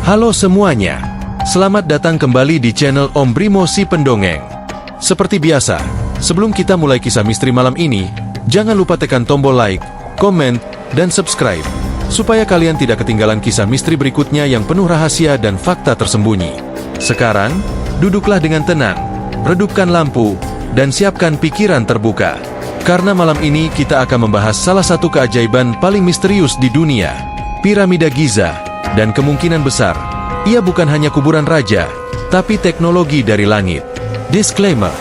Halo semuanya, selamat datang kembali di channel Om Brimo si Pendongeng. Seperti biasa, sebelum kita mulai kisah misteri malam ini, jangan lupa tekan tombol like, komen, dan subscribe, supaya kalian tidak ketinggalan kisah misteri berikutnya yang penuh rahasia dan fakta tersembunyi. Sekarang, duduklah dengan tenang, redupkan lampu, dan siapkan pikiran terbuka. Karena malam ini kita akan membahas salah satu keajaiban paling misterius di dunia, Piramida Giza, dan kemungkinan besar, ia bukan hanya kuburan raja, tapi teknologi dari langit. Disclaimer,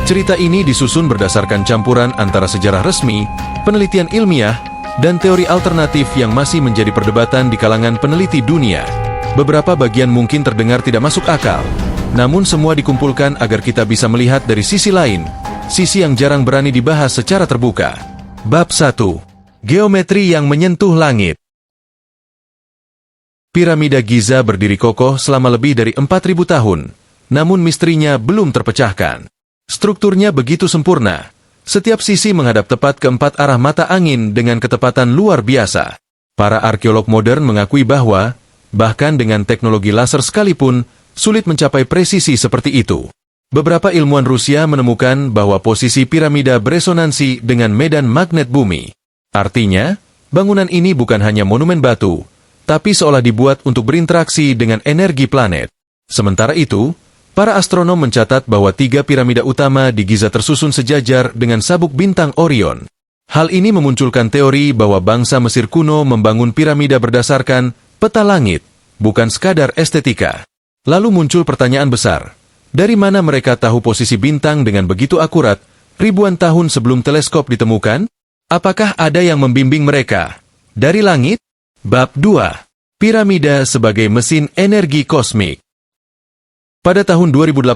cerita ini disusun berdasarkan campuran antara sejarah resmi, penelitian ilmiah, dan teori alternatif yang masih menjadi perdebatan di kalangan peneliti dunia. Beberapa bagian mungkin terdengar tidak masuk akal, namun semua dikumpulkan agar kita bisa melihat dari sisi lain, sisi yang jarang berani dibahas secara terbuka. Bab 1. Geometri yang menyentuh langit. Piramida Giza berdiri kokoh selama lebih dari 4.000 tahun, namun misterinya belum terpecahkan. Strukturnya begitu sempurna, setiap sisi menghadap tepat ke 4 arah mata angin dengan ketepatan luar biasa. Para arkeolog modern mengakui bahwa, bahkan dengan teknologi laser sekalipun, sulit mencapai presisi seperti itu. Beberapa ilmuwan Rusia menemukan bahwa posisi piramida beresonansi dengan medan magnet bumi. Artinya, bangunan ini bukan hanya monumen batu, tapi seolah dibuat untuk berinteraksi dengan energi planet. Sementara itu, para astronom mencatat bahwa 3 piramida utama di Giza tersusun sejajar dengan sabuk bintang Orion. Hal ini memunculkan teori bahwa bangsa Mesir kuno membangun piramida berdasarkan peta langit, bukan sekadar estetika. Lalu muncul pertanyaan besar. Dari mana mereka tahu posisi bintang dengan begitu akurat, ribuan tahun sebelum teleskop ditemukan? Apakah ada yang membimbing mereka? Dari langit? Bab 2. Piramida sebagai mesin energi kosmik. Pada tahun 2018,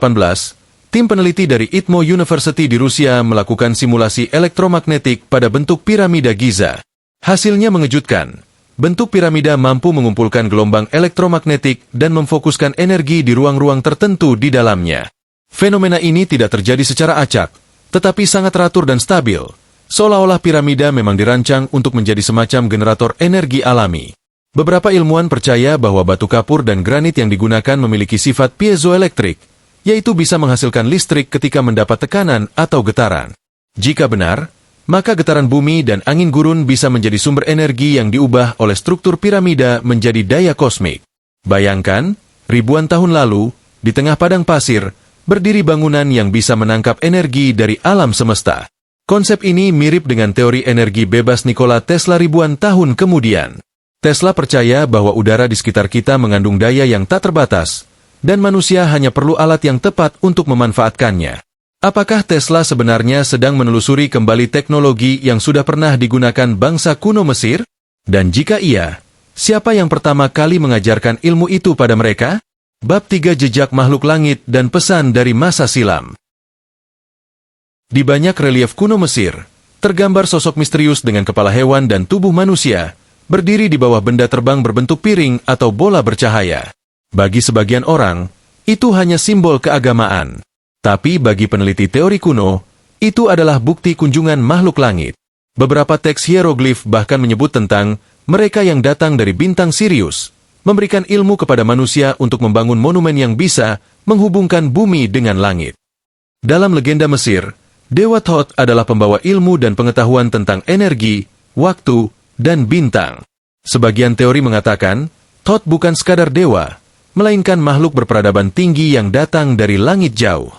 tim peneliti dari ITMO University di Rusia melakukan simulasi elektromagnetik pada bentuk piramida Giza. Hasilnya mengejutkan. Bentuk piramida mampu mengumpulkan gelombang elektromagnetik dan memfokuskan energi di ruang-ruang tertentu di dalamnya. Fenomena ini tidak terjadi secara acak, tetapi sangat teratur dan stabil, seolah-olah piramida memang dirancang untuk menjadi semacam generator energi alami. Beberapa ilmuwan percaya bahwa batu kapur dan granit yang digunakan memiliki sifat piezoelektrik, yaitu bisa menghasilkan listrik ketika mendapat tekanan atau getaran. Jika benar, maka getaran bumi dan angin gurun bisa menjadi sumber energi yang diubah oleh struktur piramida menjadi daya kosmik. Bayangkan, ribuan tahun lalu, di tengah padang pasir, berdiri bangunan yang bisa menangkap energi dari alam semesta. Konsep ini mirip dengan teori energi bebas Nikola Tesla ribuan tahun kemudian. Tesla percaya bahwa udara di sekitar kita mengandung daya yang tak terbatas, dan manusia hanya perlu alat yang tepat untuk memanfaatkannya. Apakah Tesla sebenarnya sedang menelusuri kembali teknologi yang sudah pernah digunakan bangsa kuno Mesir? Dan jika iya, siapa yang pertama kali mengajarkan ilmu itu pada mereka? Bab 3. Jejak makhluk langit dan pesan dari masa silam. Di banyak relief kuno Mesir, tergambar sosok misterius dengan kepala hewan dan tubuh manusia, berdiri di bawah benda terbang berbentuk piring atau bola bercahaya. Bagi sebagian orang, itu hanya simbol keagamaan. Tapi bagi peneliti teori kuno, itu adalah bukti kunjungan makhluk langit. Beberapa teks hieroglif bahkan menyebut tentang mereka yang datang dari bintang Sirius, memberikan ilmu kepada manusia untuk membangun monumen yang bisa menghubungkan bumi dengan langit. Dalam legenda Mesir, Dewa Thoth adalah pembawa ilmu dan pengetahuan tentang energi, waktu, dan bintang. Sebagian teori mengatakan, Thoth bukan sekadar dewa, melainkan makhluk berperadaban tinggi yang datang dari langit jauh.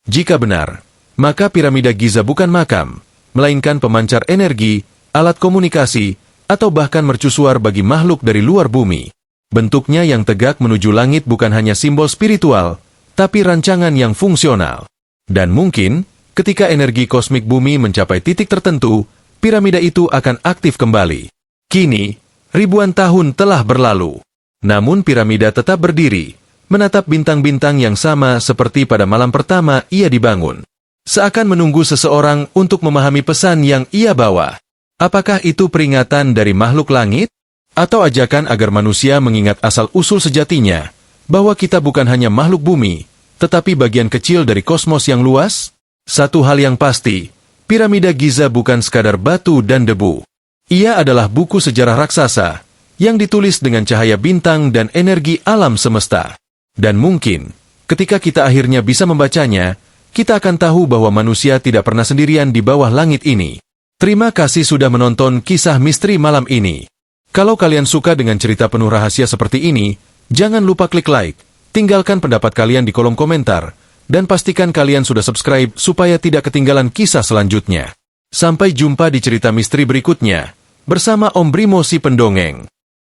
Jika benar, maka piramida Giza bukan makam, melainkan pemancar energi, alat komunikasi, atau bahkan mercusuar bagi makhluk dari luar bumi. Bentuknya yang tegak menuju langit bukan hanya simbol spiritual, tapi rancangan yang fungsional. Dan mungkin, ketika energi kosmik bumi mencapai titik tertentu, piramida itu akan aktif kembali. Kini, ribuan tahun telah berlalu. Namun piramida tetap berdiri, menatap bintang-bintang yang sama seperti pada malam pertama ia dibangun. Seakan menunggu seseorang untuk memahami pesan yang ia bawa. Apakah itu peringatan dari makhluk langit? Atau ajakan agar manusia mengingat asal-usul sejatinya, bahwa kita bukan hanya makhluk bumi, tetapi bagian kecil dari kosmos yang luas? Satu hal yang pasti, piramida Giza bukan sekadar batu dan debu. Ia adalah buku sejarah raksasa, yang ditulis dengan cahaya bintang dan energi alam semesta. Dan mungkin, ketika kita akhirnya bisa membacanya, kita akan tahu bahwa manusia tidak pernah sendirian di bawah langit ini. Terima kasih sudah menonton kisah misteri malam ini. Kalau kalian suka dengan cerita penuh rahasia seperti ini, jangan lupa klik like, tinggalkan pendapat kalian di kolom komentar, dan pastikan kalian sudah subscribe supaya tidak ketinggalan kisah selanjutnya. Sampai jumpa di cerita misteri berikutnya, bersama Om Brimo si pendongeng.